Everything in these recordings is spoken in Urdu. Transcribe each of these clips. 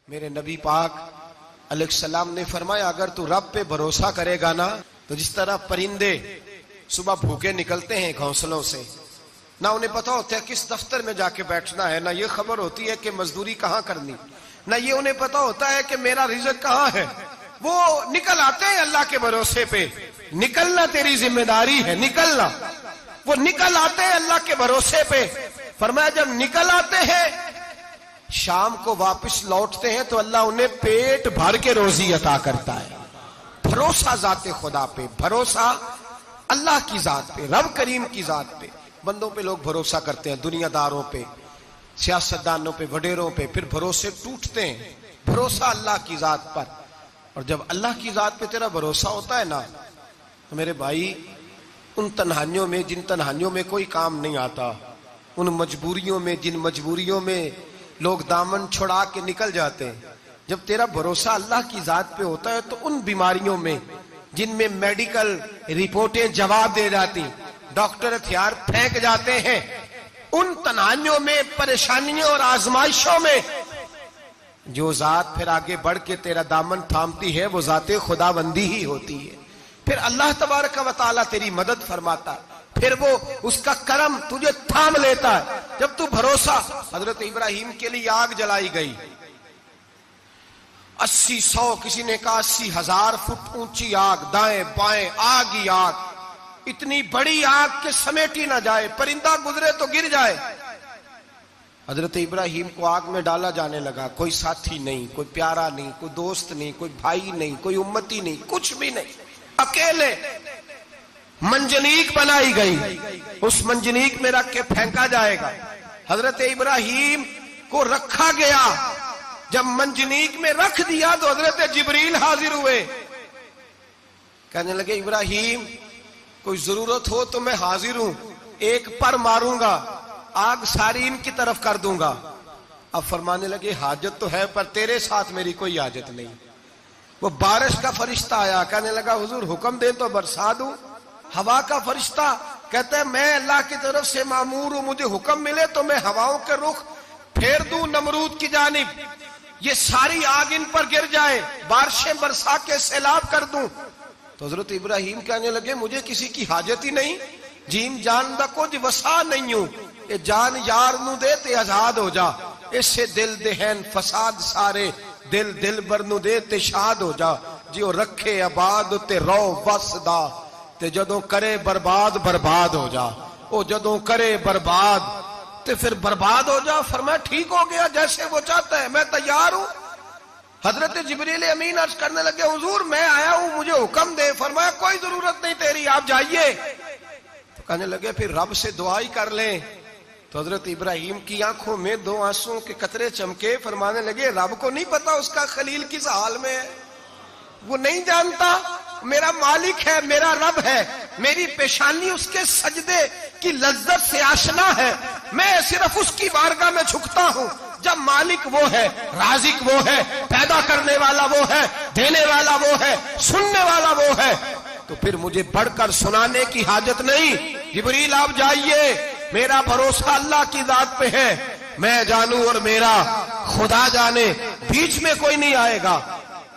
میرے نبی پاک علیہ السلام نے فرمایا اگر تو رب پہ بھروسہ کرے گا نا تو جس طرح پرندے صبح بھوکے نکلتے ہیں گھونسلوں سے، نہ انہیں پتا ہوتا ہے کس دفتر میں جا کے بیٹھنا ہے، نہ یہ خبر ہوتی ہے کہ مزدوری کہاں کرنی، نہ یہ انہیں پتا ہوتا ہے کہ میرا رزق کہاں ہے، وہ نکل آتے ہیں اللہ کے بھروسے پہ۔ نکلنا تیری ذمہ داری ہے، نکلنا۔ وہ نکل آتے ہیں اللہ کے بھروسے پہ۔ فرمایا جب نکل آتے ہیں شام کو واپس لوٹتے ہیں تو اللہ انہیں پیٹ بھر کے روزی عطا کرتا ہے۔ بھروسہ ذات خدا پہ، بھروسہ اللہ کی ذات پہ، رب کریم کی ذات پہ۔ بندوں پہ لوگ بھروسہ کرتے ہیں، دنیا داروں پہ، سیاستدانوں پہ، وڈیروں پہ، پھر بھروسے ٹوٹتے ہیں۔ بھروسہ اللہ کی ذات پر، اور جب اللہ کی ذات پہ تیرا بھروسہ ہوتا ہے نا تو میرے بھائی ان تنہائیوں میں جن تنہائیوں میں کوئی کام نہیں آتا، ان مجبوریوں میں جن مجبوریوں میں لوگ دامن چھڑا کے نکل جاتے ہیں، جب تیرا بھروسہ اللہ کی ذات پہ ہوتا ہے تو ان بیماریوں میں جن میں میڈیکل رپورٹیں جواب دے جاتی، ڈاکٹر ہتھیار پھینک جاتے ہیں، ان تنہائیوں میں، پریشانیوں اور آزمائشوں میں جو ذات پھر آگے بڑھ کے تیرا دامن تھامتی ہے وہ ذات خدا بندی ہی ہوتی ہے۔ پھر اللہ تبارک و تعالیٰ تیری مدد فرماتا ہے، پھر وہ اس کا کرم تجھے تھام لیتا ہے جب تو بھروسہ۔ حضرت ابراہیم کے لیے آگ جلائی گئی، 80-100 کسی نے کہا 80,000 فٹ اونچی آگ، دائیں بائیں آگ ہی آگ، اتنی بڑی آگ کہ سمیٹی نہ جائے، پرندہ گزرے تو گر جائے۔ حضرت ابراہیم کو آگ میں ڈالا جانے لگا، کوئی ساتھی نہیں، کوئی پیارا نہیں، کوئی دوست نہیں، کوئی بھائی نہیں، کوئی امتی نہیں، کچھ بھی نہیں، اکیلے۔ منجنیق بنائی گئی، اس منجنیق میں رکھ کے پھینکا جائے گا۔ حضرت ابراہیم کو رکھا گیا، جب منجنیق میں رکھ دیا تو حضرت جبریل حاضر ہوئے، کہنے لگے ابراہیم کوئی ضرورت ہو تو میں حاضر ہوں، ایک پر ماروں گا آگ ساری ان کی طرف کر دوں گا۔ اب فرمانے لگے حاجت تو ہے پر تیرے ساتھ میری کوئی حاجت نہیں۔ وہ بارش کا فرشتہ آیا، کہنے لگا حضور حکم دے تو برسا دوں۔ ہوا کا فرشتہ کہتا ہے میں اللہ کی طرف سے مامور ہوں، مجھے حکم ملے تو میں ہواؤں کے رخ پھیر دوں نمرود کی جانب، یہ ساری آگ ان پر گر جائے، بارشیں برسا کے سیلاب کر دوں۔ تو حضرت ابراہیم کہنے لگے مجھے کسی کی حاجت ہی نہیں، جیم جان دا کچھ وسا نہیں ہوں، اے جان یار نو دے تے آزاد ہو جا، اس سے دل دہن فساد سارے، دل دل بر نو دے تے شاد ہو جا، جیو رکھے آباد تے رو وسدا، تے جدوں کرے برباد برباد ہو جا، او جدوں کرے برباد تے پھر برباد ہو جا۔ فرمایا ٹھیک ہو گیا جیسے وہ چاہتا ہے، میں تیار ہوں۔ حضرت جبریل امین عرض کرنے لگے حضور میں آیا ہوں، مجھے حکم دے۔ فرمایا کوئی ضرورت نہیں تیری، آپ جائیے۔ تو کہنے لگے پھر رب سے دعا ہی کر لیں۔ تو حضرت ابراہیم کی آنکھوں میں 2 آنسوں کے قطرے چمکے، فرمانے لگے رب کو نہیں پتا اس کا خلیل کس حال میں ہے، وہ نہیں جانتا، میرا مالک ہے، میرا رب ہے، میری پیشانی اس کے سجدے کی لذت سے آشنا ہے، میں صرف اس کی بارگاہ میں جھکتا ہوں جب مالک وہ ہے، رازق وہ ہے، پیدا کرنے والا وہ ہے، دینے والا وہ ہے، سننے والا وہ ہے، تو پھر مجھے بڑھ کر سنانے کی حاجت نہیں۔ جبریل آپ جائیے، میرا بھروسہ اللہ کی ذات پہ ہے، میں جانوں اور میرا خدا جانے، بیچ میں کوئی نہیں آئے گا۔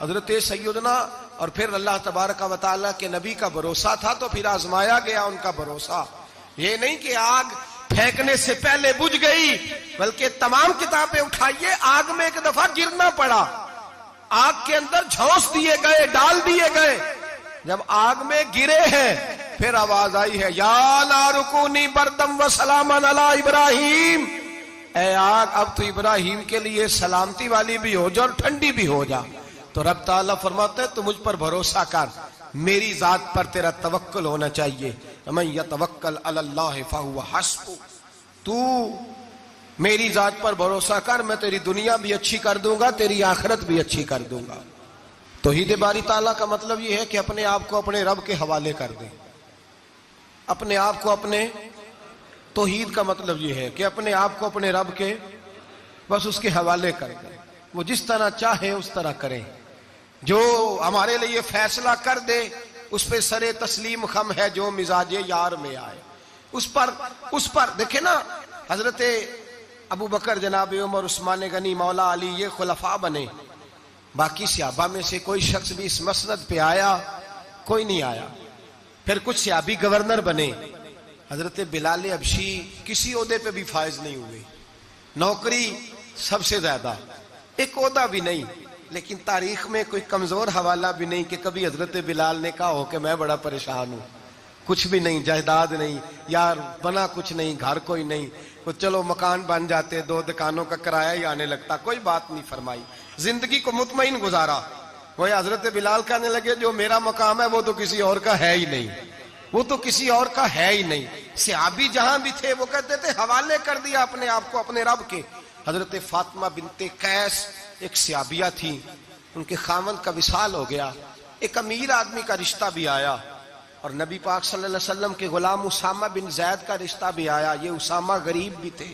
حضرت سیدنا اور پھر اللہ تبارک و تعالیٰ کے نبی کا بھروسہ تھا تو پھر آزمایا گیا ان کا بھروسہ۔ یہ نہیں کہ آگ پھینکنے سے پہلے بجھ گئی، بلکہ تمام کتابیں اٹھائیے، آگ میں ایک دفعہ گرنا پڑا، آگ کے اندر جھونس دیے گئے، ڈال دیے گئے، جب آگ میں گرے ہیں پھر آواز آئی ہے یا نار کونی بردم و سلاما علی ابراہیم، اے آگ اب تو ابراہیم کے لیے سلامتی والی بھی ہو جا اور ٹھنڈی بھی ہو جا۔ تو رب تعالیٰ فرماتا ہے تو مجھ پر بھروسہ کر، میری ذات پر تیرا توکل ہونا چاہیے، من یتوکل علی اللہ فہو حسبہ، تو میری ذات پر بھروسہ کر، میں تیری دنیا بھی اچھی کر دوں گا، تیری آخرت بھی اچھی کر دوں گا۔ توحید باری تعالیٰ کا مطلب یہ ہے کہ اپنے آپ کو اپنے رب کے حوالے کر دیں، اپنے آپ کو اپنے، توحید کا مطلب یہ ہے کہ اپنے آپ کو اپنے رب کے بس اس کے حوالے کر دیں، وہ جس طرح چاہے اس طرح کریں، جو ہمارے لیے فیصلہ کر دے اس پہ سرے تسلیم خم ہے، جو مزاج یار میں آئے اس پر دیکھیں نا۔ حضرت ابو بکر، جناب عمر، عثمان غنی، مولا علی، یہ خلفاء بنے. باقی صحابہ میں سے کوئی شخص بھی اس مسند پہ آیا؟ کوئی نہیں آیا. پھر کچھ صحابی گورنر بنے. حضرت بلال حبشی کسی عہدے پہ بھی فائز نہیں ہوئے، نوکری سب سے زیادہ، ایک عہدہ بھی نہیں. لیکن تاریخ میں کوئی کمزور حوالہ بھی نہیں کہ کبھی حضرت بلال نے کہا ہو کہ میں بڑا پریشان ہوں، کچھ بھی نہیں، جائیداد نہیں، یار بنا کچھ نہیں، گھر کوئی نہیں، تو چلو مکان بن جاتے، 2 دکانوں کا کرایہ ہی آنے لگتا، کوئی بات نہیں فرمائی. زندگی کو مطمئن گزارا. وہ حضرت بلال کہنے لگے جو میرا مقام ہے وہ تو کسی اور کا ہے ہی نہیں، وہ تو کسی اور کا ہے ہی نہیں. صحابی جہاں بھی تھے وہ کہتے تھے حوالے کر دیا اپنے آپ کو اپنے رب کے. حضرت فاطمہ بنت قیس ایک صحابیہ تھی، ان کے خاوند کا وصال ہو گیا. ایک امیر آدمی کا رشتہ بھی آیا اور نبی پاک صلی اللہ علیہ وسلم کے غلام اسامہ بن زید کا رشتہ بھی آیا. یہ اسامہ غریب بھی تھے،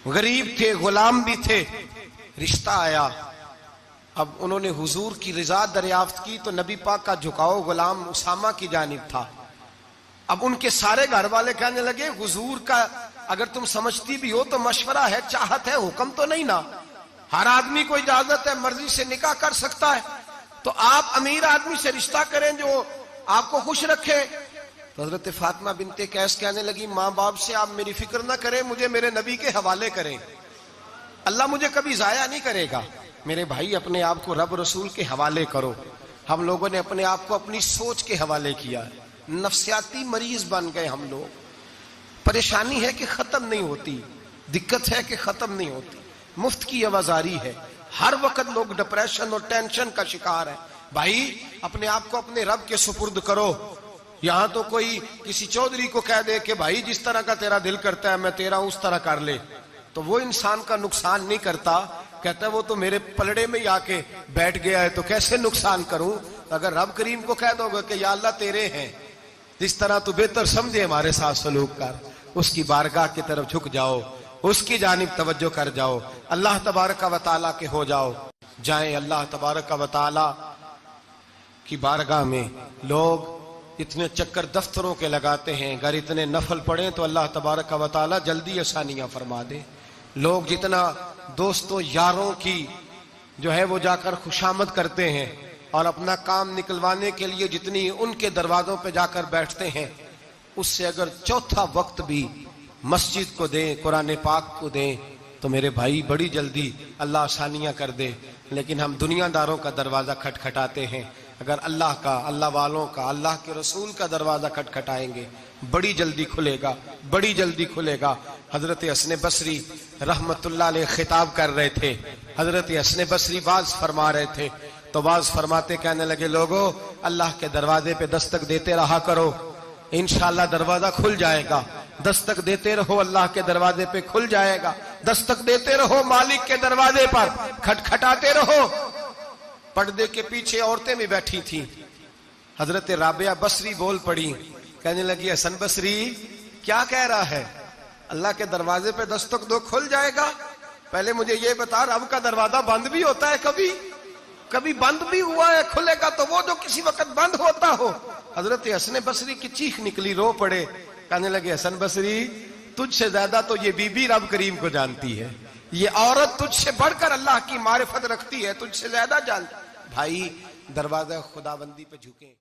غریب تھے، غلام بھی تھے. رشتہ آیا. اب انہوں نے حضور کی رضا دریافت کی تو نبی پاک کا جھکاؤ غلام اسامہ کی جانب تھا. اب ان کے سارے گھر والے کہنے لگے حضور کا اگر تم سمجھتی بھی ہو تو مشورہ ہے، چاہت ہے، حکم تو نہیں نا، ہر آدمی کو اجازت ہے، مرضی سے نکاح کر سکتا ہے، تو آپ امیر آدمی سے رشتہ کریں جو آپ کو خوش رکھے. تو حضرت فاطمہ بنت قیس کہنے لگی ماں باپ سے آپ میری فکر نہ کریں، مجھے میرے نبی کے حوالے کریں، اللہ مجھے کبھی ضائع نہیں کرے گا. میرے بھائی اپنے آپ کو رب رسول کے حوالے کرو. ہم لوگوں نے اپنے آپ کو اپنی سوچ کے حوالے کیا، نفسیاتی مریض بن گئے ہم لوگ. پریشانی ہے کہ ختم نہیں ہوتی، دقت ہے کہ ختم نہیں ہوتی، مفت کی آوازاری ہے، ہر وقت لوگ ڈپریشن اور ٹینشن کا شکار ہے. بھائی اپنے آپ کو اپنے رب کے سپرد کرو. یہاں تو کوئی کسی چودھری کو کہہ دے کہ بھائی جس طرح کا تیرا دل کرتا ہے میں تیرا اس طرح کر لے، تو وہ انسان کا نقصان نہیں کرتا، کہتا ہے وہ تو میرے پلڑے میں آ کے بیٹھ گیا ہے تو کیسے نقصان کروں. اگر رب کریم کو کہہ دو گے کہ یا اللہ تیرے ہیں، جس طرح تو بہتر سمجھے ہمارے ساتھ سلوک کر، اس کی بارگاہ کی طرف جھک جاؤ، اس کی جانب توجہ کر جاؤ، اللہ تبارک و تعالیٰ کے ہو جاؤ. جائیں اللہ تبارک و تعالیٰ کی بارگاہ میں. لوگ اتنے چکر دفتروں کے لگاتے ہیں، اگر اتنے نفل پڑھیں تو اللہ تبارک و تعالیٰ جلدی آسانیاں فرما دے. لوگ جتنا دوستوں یاروں کی جو ہے وہ جا کر خوشامد کرتے ہیں اور اپنا کام نکلوانے کے لیے جتنی ان کے دروازوں پہ جا کر بیٹھتے ہیں، اس سے اگر چوتھا وقت بھی مسجد کو دیں، قرآن پاک کو دیں تو میرے بھائی بڑی جلدی اللہ آسانیاں کر دے. لیکن ہم دنیا داروں کا دروازہ کھٹکھٹاتے ہیں. اگر اللہ کا، اللہ والوں کا، اللہ کے رسول کا دروازہ کھٹکھٹائیں گے بڑی جلدی کھلے گا، بڑی جلدی کھلے گا. حضرت حسن بصری رحمت اللہ علیہ خطاب کر رہے تھے. حضرت حسن بصری واز فرما رہے تھے تو واز فرماتے کہنے لگے لوگو اللہ کے دروازے پہ دستک دیتے رہا کرو، انشاءاللہ دروازہ کھل جائے گا. دستک دیتے رہو، اللہ کے دروازے پہ کھل جائے گا. دستک دیتے رہو، مالک کے دروازے پر کھٹکھٹاتے رہو. پردے کے پیچھے عورتیں بھی بیٹھی تھیں. حضرت رابعہ بصری بول پڑی، کہنے لگی حسن بصری کیا کہہ رہا ہے؟ اللہ کے دروازے پہ دستک دو کھل جائے گا. پہلے مجھے یہ بتا رب کا دروازہ بند بھی ہوتا ہے؟ کبھی بند بھی ہوا ہے؟ کھلے گا تو وہ جو کسی وقت بند ہوتا ہو. حضرت حسن بصری کی چیخ نکلی، رو پڑے، کہنے لگے حسن بصری تجھ سے زیادہ تو یہ بی بی رب کریم کو جانتی ہے، یہ عورت تجھ سے بڑھ کر اللہ کی معرفت رکھتی ہے، تجھ سے زیادہ جانتی. بھائی دروازہ خدا بندی پہ جھکیں.